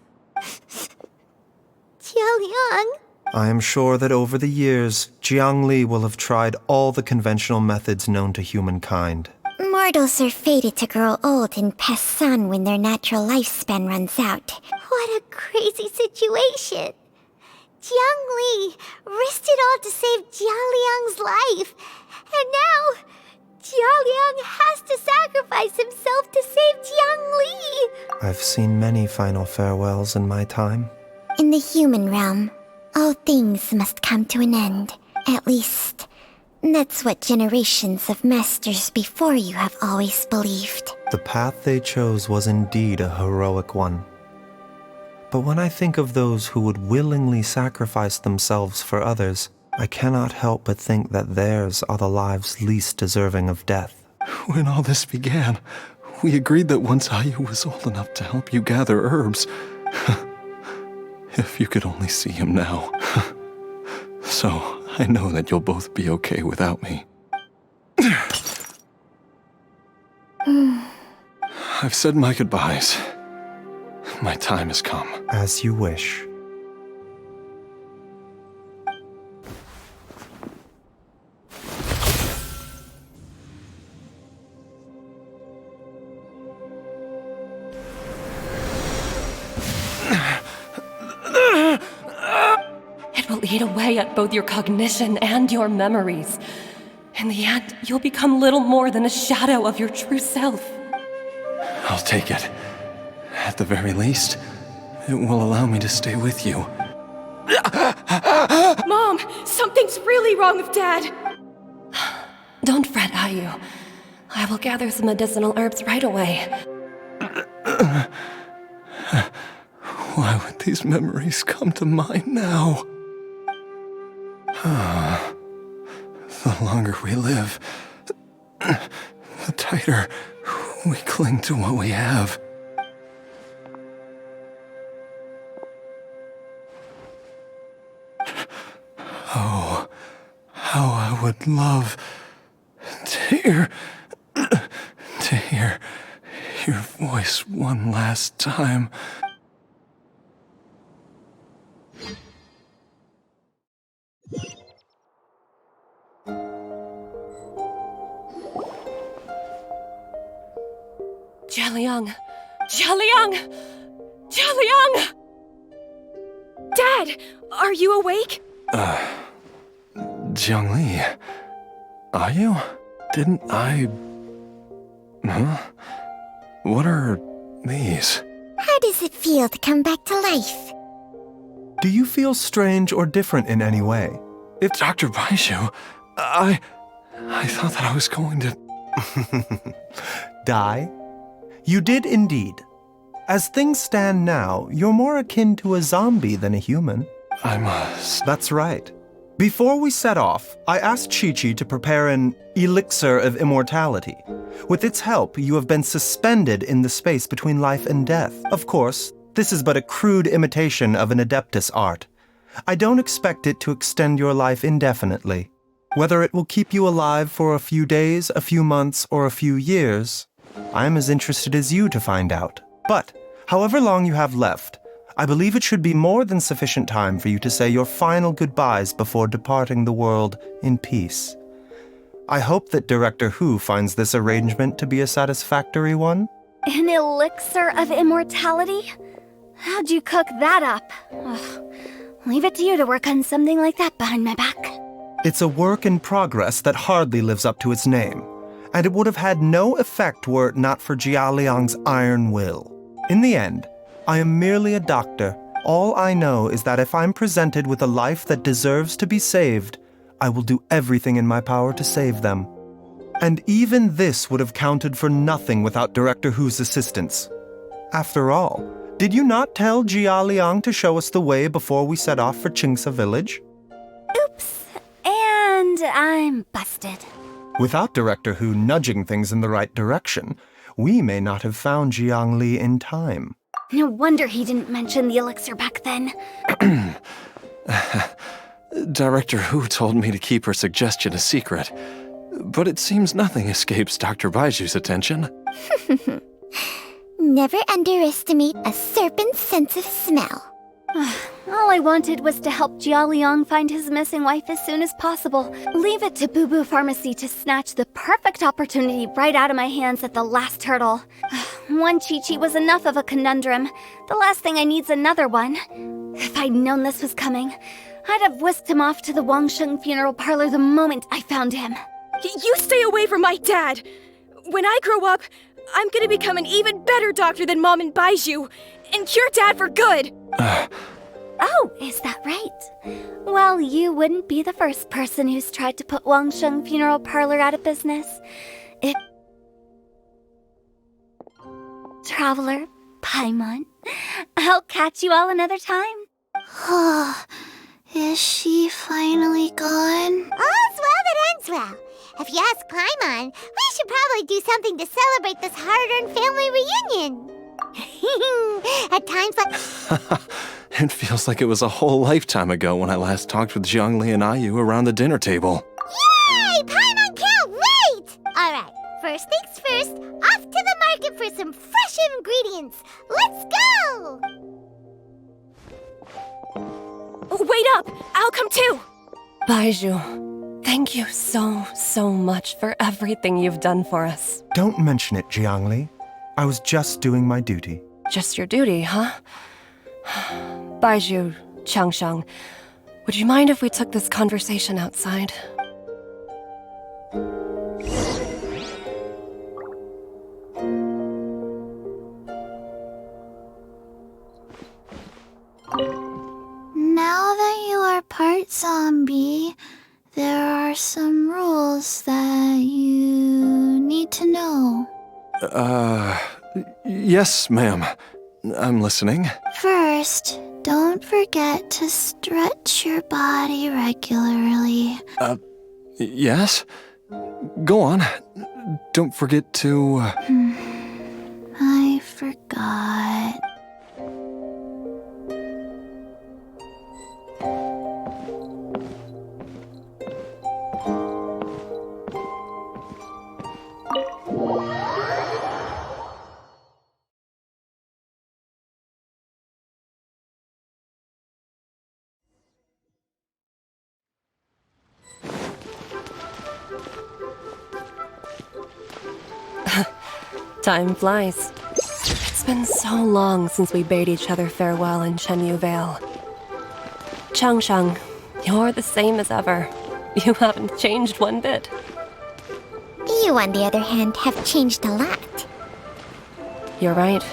Jialiang. I am sure that over the years, Jiangli will have tried all the conventional methods known to humankind. Mortals are fated to grow old and pass on when their natural lifespan runs out. What a crazy situation! Jiangli risked it all to save Jialiang's life, and now Jialiang has to sacrifice himself to save Jiangli! I've seen many final farewells in my time. In the human realm, all things must come to an end. At least, that's what generations of masters before you have always believed. The path they chose was indeed a heroic one. But when I think of those who would willingly sacrifice themselves for others, I cannot help but think that theirs are the lives least deserving of death. When all this began, we agreed that once Ayu was old enough to help you gather herbs. If you could only see him now. So, I know that you'll both be okay without me. I've said my goodbyes. My time has come. As you wish. It will eat away at both your cognition and your memories. In the end, you'll become little more than a shadow of your true self. I'll take it. At the very least, it will allow me to stay with you. Mom, something's really wrong with Dad. Don't fret, Ayu. I will gather some medicinal herbs right away. Why would these memories come to mind now? The longer we live, the tighter we cling to what we have. Oh, how I would love to hear your voice one last time. Jialiang! Jialiang! Jialiang! Dad, are you awake? Jiangli, are you? Didn't I... Huh? What are these? How does it feel to come back to life? Do you feel strange or different in any way? If Dr. Baizhu, I thought that I was going to... Die? You did indeed. As things stand now, you're more akin to a zombie than a human. I must... That's right. Before we set off, I asked Chi-Chi to prepare an elixir of immortality. With its help, you have been suspended in the space between life and death. Of course, this is but a crude imitation of an Adeptus art. I don't expect it to extend your life indefinitely. Whether it will keep you alive for a few days, a few months, or a few years, I'm as interested as you to find out. But, however long you have left, I believe it should be more than sufficient time for you to say your final goodbyes before departing the world in peace. I hope that Director Hu finds this arrangement to be a satisfactory one. An elixir of immortality? How'd you cook that up? Ugh. Leave it to you to work on something like that behind my back. It's a work in progress that hardly lives up to its name, and it would have had no effect were it not for Jia Liang's iron will. In the end, I am merely a doctor. All I know is that if I'm presented with a life that deserves to be saved, I will do everything in my power to save them. And even this would have counted for nothing without Director Hu's assistance. After all, did you not tell Jia Liang to show us the way before we set off for Qingsa village? Oops. And I'm busted. Without Director Hu nudging things in the right direction, we may not have found Jiangli in time. No wonder he didn't mention the elixir back then. Director Hu told me to keep her suggestion a secret, but it seems nothing escapes Dr. Baiju's attention. Never underestimate a serpent's sense of smell. All I wanted was to help Jia Liang find his missing wife as soon as possible. Leave it to Boo Boo Pharmacy to snatch the perfect opportunity right out of my hands at the last hurdle. One Chi-Chi was enough of a conundrum. The last thing I need's another one. If I'd known this was coming, I'd have whisked him off to the Wangsheng funeral parlor the moment I found him. You stay away from my dad! When I grow up, I'm gonna become an even better doctor than Mom and Baizhu, and cure Dad for good! Oh, is that right? Well, you wouldn't be the first person who's tried to put Wangsheng Funeral Parlor out of business. Traveler, Paimon, I'll catch you all another time. Oh, is she finally gone? All's well that ends well. If you ask Paimon, we should probably do something to celebrate this hard-earned family reunion. At times like... It feels like it was a whole lifetime ago when I last talked with Zhongli and Ayu around the dinner table. Yay! Paimon can't wait! Alright, first things first, off to the market for some fresh ingredients. Let's go! Wait up! I'll come too! Baizhu, thank you so much for everything you've done for us. Don't mention it, Jiangli. I was just doing my duty. Just your duty, huh? Baizhu, Changsheng, would you mind if we took this conversation outside? Now that you are part zombie, there are some rules that you need to know. Yes, ma'am. I'm listening. First, don't forget to stretch your body regularly. Yes? Go on. Don't forget to... I forgot. Time flies. It's been so long since we bade each other farewell in Chenyu Vale. Changsheng, you're the same as ever. You haven't changed one bit. You, on the other hand, have changed a lot. You're right.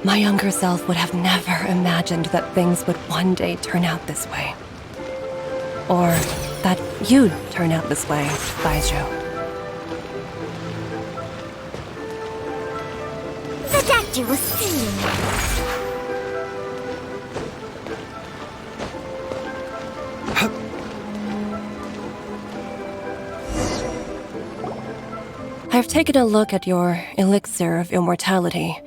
My younger self would have never imagined that things would one day turn out this way. Or that you'd turn out this way, Baizhu. The doctor will see you now. I've taken a look at your elixir of immortality.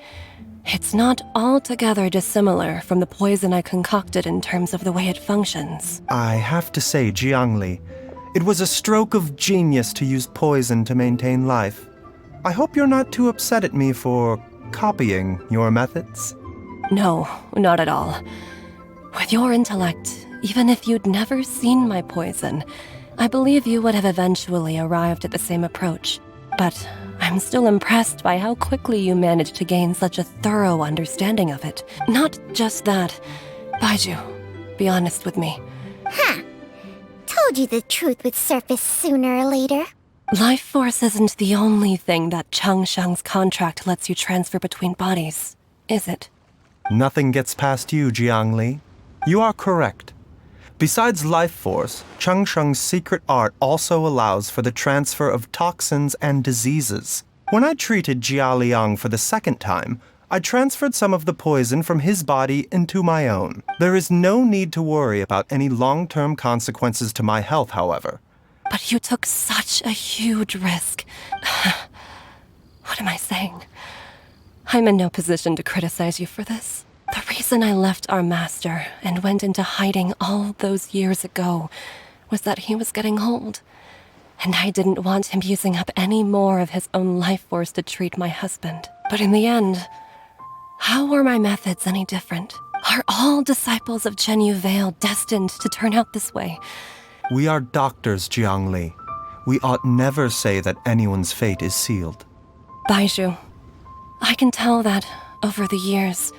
It's not altogether dissimilar from the poison I concocted in terms of the way it functions. I have to say, Jiangli, it was a stroke of genius to use poison to maintain life. I hope you're not too upset at me for copying your methods. No, not at all. With your intellect, even if you'd never seen my poison, I believe you would have eventually arrived at the same approach. But I'm still impressed by how quickly you managed to gain such a thorough understanding of it. Not just that. Baizhu, be honest with me. Huh. Told you the truth would surface sooner or later. Life force isn't the only thing that Changshang's contract lets you transfer between bodies, is it? Nothing gets past you, Jiangli. You are correct. Besides life force, Changsheng's secret art also allows for the transfer of toxins and diseases. When I treated Jia Liang for the second time, I transferred some of the poison from his body into my own. There is no need to worry about any long-term consequences to my health, however. But you took such a huge risk. What am I saying? I'm in no position to criticize you for this. The reason I left our master and went into hiding all those years ago was that he was getting old, and I didn't want him using up any more of his own life force to treat my husband. But in the end, how were my methods any different? Are all disciples of Chenyu Vale destined to turn out this way? We are doctors, Jiangli. We ought never say that anyone's fate is sealed. Baizhu, I can tell that, over the years,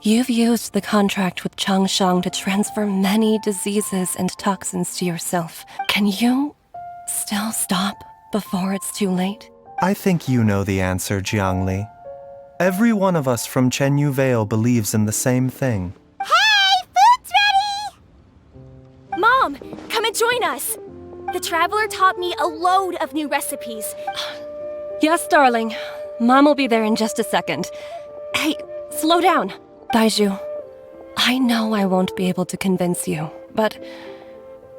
you've used the contract with Changshang to transfer many diseases and toxins to yourself. Can you still stop before it's too late? I think you know the answer, Jiangli. Every one of us from Chenyu Vale believes in the same thing. Hey, food's ready! Mom, come and join us. The traveler taught me a load of new recipes. Yes, darling. Mom will be there in just a second. Hey, slow down. Baizhu, I know I won't be able to convince you, but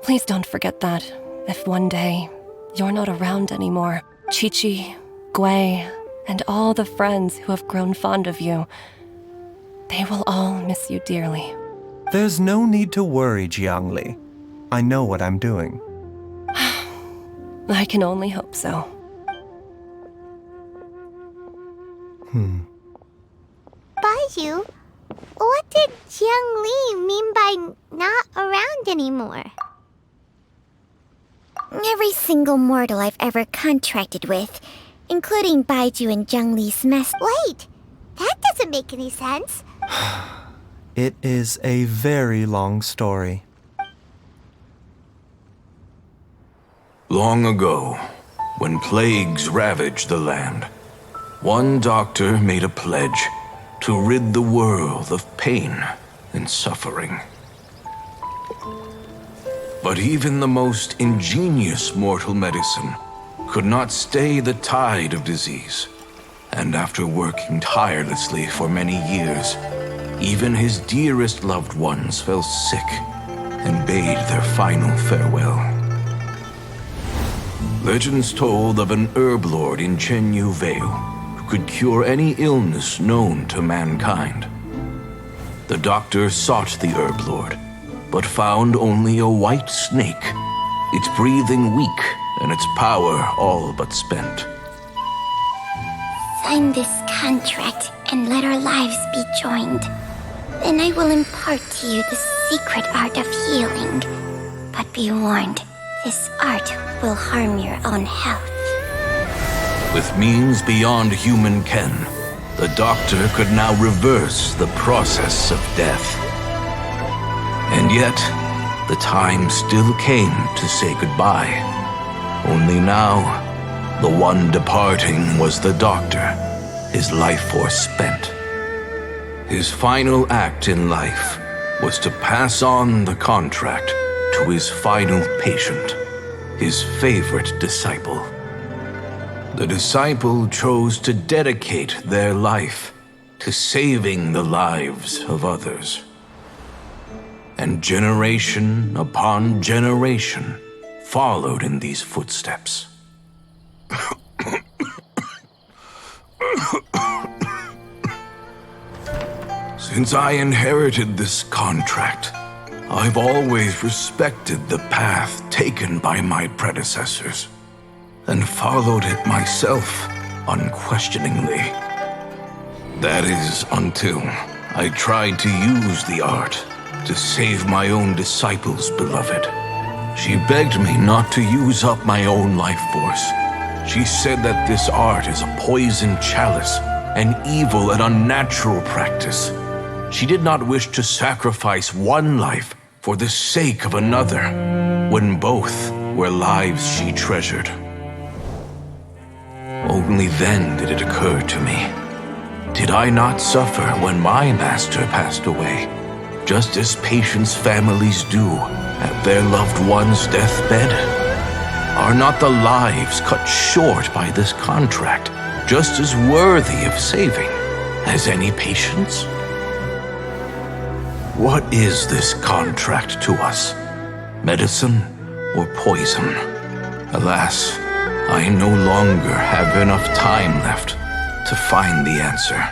please don't forget that if one day you're not around anymore, Chi-Chi, Gui, and all the friends who have grown fond of you, they will all miss you dearly. There's no need to worry, Jiangli. I know what I'm doing. I can only hope so. Baizhu, what did Jiang Li mean by not around anymore? Every single mortal I've ever contracted with, including Baizhu and Jiang Li's master. Wait, that doesn't make any sense. It is a very long story. Long ago, when plagues ravaged the land, one doctor made a pledge to rid the world of pain and suffering. But even the most ingenious mortal medicine could not stay the tide of disease. And after working tirelessly for many years, even his dearest loved ones fell sick and bade their final farewell. Legends told of an herb lord in Chenyu Vale who could cure any illness known to mankind. The doctor sought the herb lord, but found only a white snake, its breathing weak and its power all but spent. Sign this contract and let our lives be joined. Then I will impart to you the secret art of healing. But be warned, this art will harm your own health. With means beyond human ken, the doctor could now reverse the process of death. And yet, the time still came to say goodbye. Only now, the one departing was the doctor, his life force spent. His final act in life was to pass on the contract to his final patient, his favorite disciple. The disciple chose to dedicate their life to saving the lives of others. And generation upon generation followed in these footsteps. Since I inherited this contract, I've always respected the path taken by my predecessors and followed it myself unquestioningly. That is until I tried to use the art to save my own disciple's beloved. She begged me not to use up my own life force, She said that this art is a poison chalice, an evil and unnatural practice. She did not wish to sacrifice one life for the sake of another, when both were lives she treasured. Only then did it occur to me. Did I not suffer when my master passed away, just as patients' families do at their loved one's deathbed? Are not the lives cut short by this contract just as worthy of saving as any patients? What is this contract to us? Medicine or poison? Alas, I no longer have enough time left to find the answer.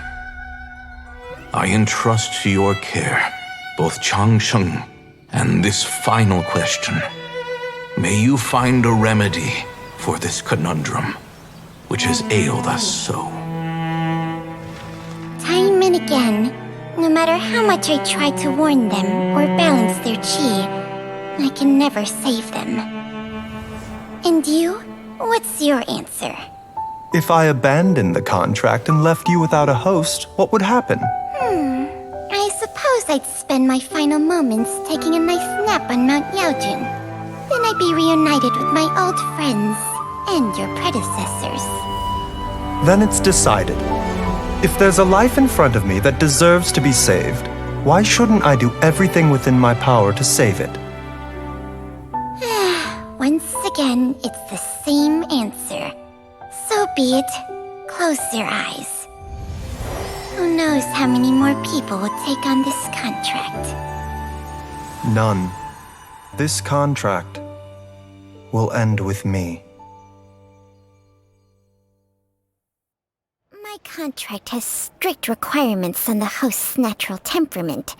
I entrust to your care both Changsheng and this final question. May you find a remedy for this conundrum, which has ailed us so. Time and again, no matter how much I try to warn them or balance their chi, I can never save them. And you? What's your answer? If I abandoned the contract and left you without a host, what would happen? I suppose I'd spend my final moments taking a nice nap on Mount Yaojun. Then I'd be reunited with my old friends and your predecessors. Then it's decided. If there's a life in front of me that deserves to be saved, why shouldn't I do everything within my power to save it? Once again, it's the same answer. So be it. Close your eyes. Who knows how many more people will take on this contract? None. This contract will end with me. My contract has strict requirements on the host's natural temperament.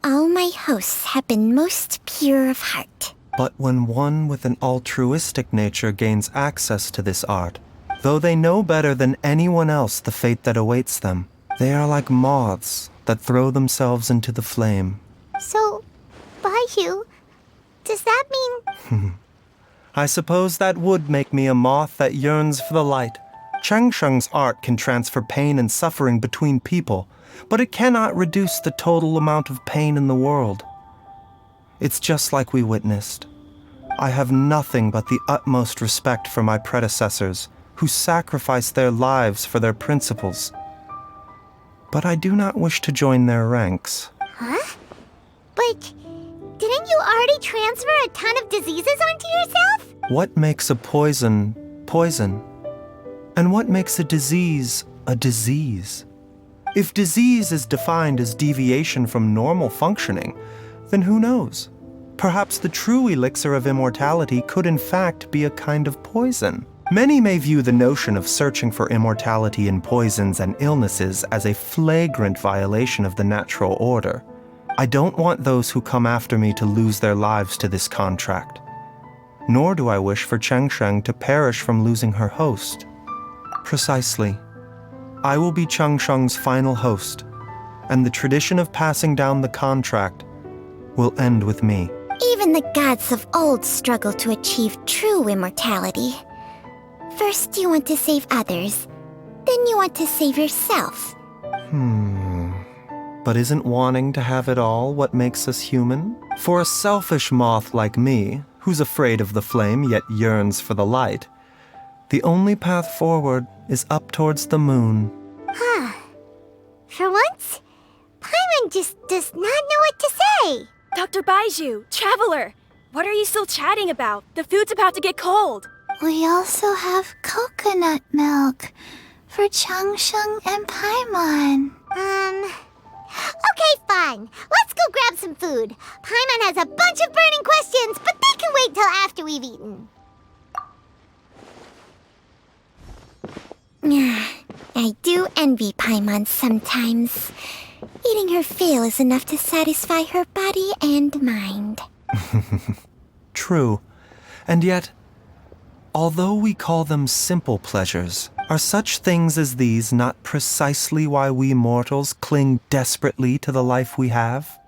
All my hosts have been most pure of heart. But when one with an altruistic nature gains access to this art, though they know better than anyone else the fate that awaits them, they are like moths that throw themselves into the flame. So, Baizhu, does that mean... I suppose that would make me a moth that yearns for the light. Changsheng's art can transfer pain and suffering between people, but it cannot reduce the total amount of pain in the world. It's just like we witnessed. I have nothing but the utmost respect for my predecessors, who sacrificed their lives for their principles. But I do not wish to join their ranks. Huh? But didn't you already transfer a ton of diseases onto yourself? What makes a poison, poison? And what makes a disease, a disease? If disease is defined as deviation from normal functioning, then who knows? Perhaps the true elixir of immortality could in fact be a kind of poison. Many may view the notion of searching for immortality in poisons and illnesses as a flagrant violation of the natural order. I don't want those who come after me to lose their lives to this contract. Nor do I wish for Changsheng to perish from losing her host. Precisely. I will be Changsheng's final host, and the tradition of passing down the contract will end with me. Even the gods of old struggle to achieve true immortality. First you want to save others, then you want to save yourself. But isn't wanting to have it all what makes us human? For a selfish moth like me, who's afraid of the flame yet yearns for the light, the only path forward is up towards the moon. For once, Paimon just does not know what to say. Dr. Baizhu, Traveler, what are you still chatting about? The food's about to get cold. We also have coconut milk for Changsheng and Paimon. Okay, fine. Let's go grab some food. Paimon has a bunch of burning questions, but they can wait till after we've eaten. I do envy Paimon sometimes. Eating her fill is enough to satisfy her body and mind. True. And yet, although we call them simple pleasures, are such things as these not precisely why we mortals cling desperately to the life we have?